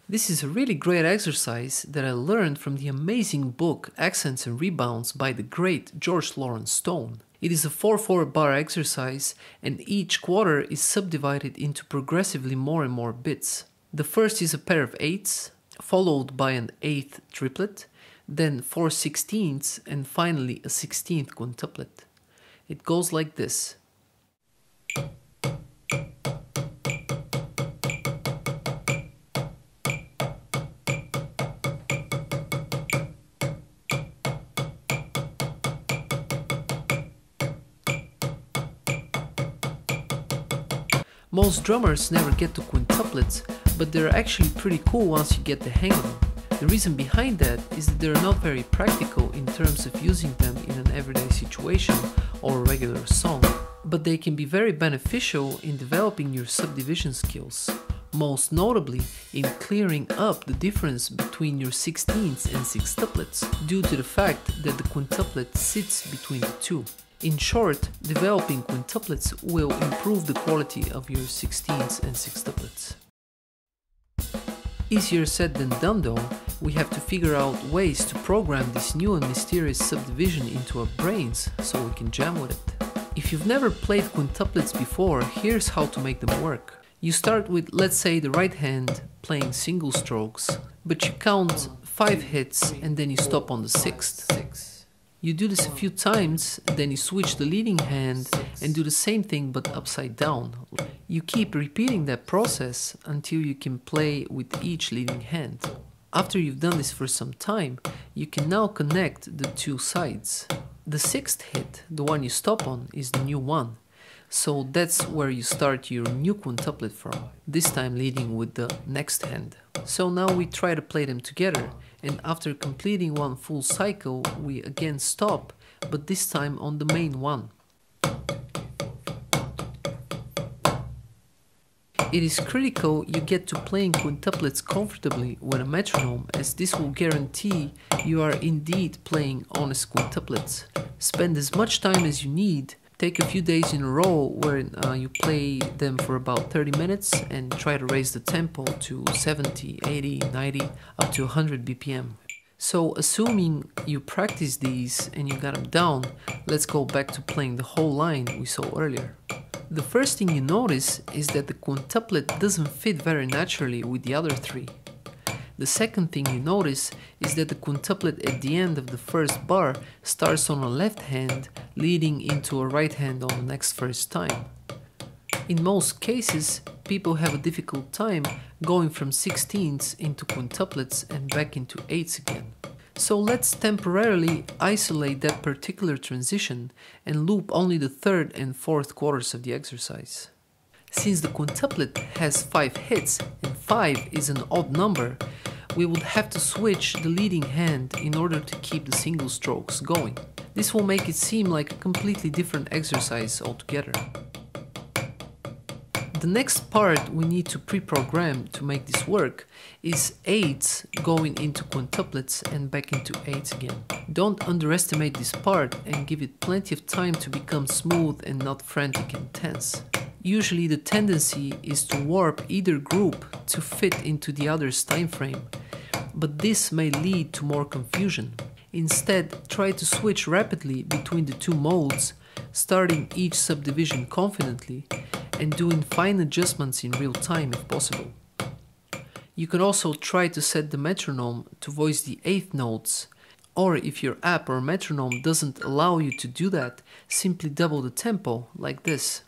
This is a really great exercise that I learned from the amazing book Accents and Rebounds by the great George Lawrence Stone. It is a 4/4 bar exercise, and each quarter is subdivided into progressively more and more bits. The first is a pair of 8s, followed by an 8th triplet, then 4 16ths, and finally a 16th quintuplet. It goes like this. Most drummers never get to quintuplets, but they're actually pretty cool once you get the hang of them. The reason behind that is that they're not very practical in terms of using them in an everyday situation or a regular song, but they can be very beneficial in developing your subdivision skills, most notably in clearing up the difference between your 16ths and sextuplets due to the fact that the quintuplet sits between the two. In short, developing quintuplets will improve the quality of your 16ths and sextuplets. Easier said than done though, we have to figure out ways to program this new and mysterious subdivision into our brains so we can jam with it. If you've never played quintuplets before, here's how to make them work. You start with, let's say, the right hand playing single strokes, but you count 5 hits and then you stop on the 6th. You do this a few times, then you switch the leading hand and do the same thing but upside down. You keep repeating that process until you can play with each leading hand. After you've done this for some time, you can now connect the two sides. The 6th hit, the one you stop on, is the new one. So that's where you start your new quintuplet from, this time leading with the next hand. So now we try to play them together, and after completing one full cycle we again stop, but this time on the main one. It is critical you get to playing quintuplets comfortably with a metronome, as this will guarantee you are indeed playing honest quintuplets. Spend as much time as you need. Take a few days in a row where you play them for about 30 minutes and try to raise the tempo to 70, 80, 90, up to 100 BPM. So assuming you practice these and you got them down, let's go back to playing the whole line we saw earlier. The first thing you notice is that the quintuplet doesn't fit very naturally with the other three. The second thing you notice is that the quintuplet at the end of the first bar starts on a left hand, leading into a right hand on the next first time. In most cases, people have a difficult time going from 16ths into quintuplets and back into 8ths again. So let's temporarily isolate that particular transition and loop only the 3rd and 4th quarters of the exercise. Since the quintuplet has 5 hits and 5 is an odd number, we would have to switch the leading hand in order to keep the single strokes going. This will make it seem like a completely different exercise altogether. The next part we need to pre-program to make this work is 8s going into quintuplets and back into 8s again. Don't underestimate this part and give it plenty of time to become smooth and not frantic and tense. Usually the tendency is to warp either group to fit into the other's time frame, but this may lead to more confusion. Instead, try to switch rapidly between the two modes, starting each subdivision confidently and doing fine adjustments in real time if possible. You can also try to set the metronome to voice the 8th notes, or if your app or metronome doesn't allow you to do that, simply double the tempo like this.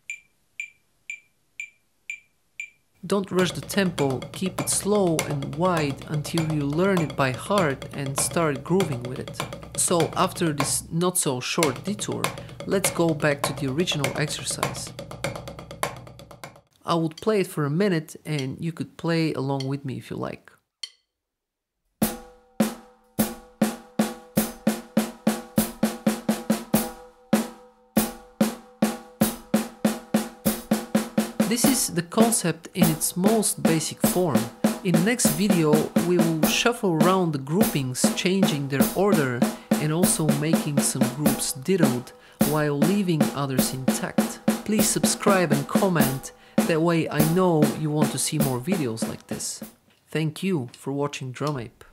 Don't rush the tempo, keep it slow and wide until you learn it by heart and start grooving with it. So after this not so short detour, let's go back to the original exercise. I would play it for a minute and you could play along with me if you like. This is the concept in its most basic form. In the next video we will shuffle around the groupings, changing their order and also making some groups diddled while leaving others intact. Please subscribe and comment, that way I know you want to see more videos like this. Thank you for watching Drum Ape.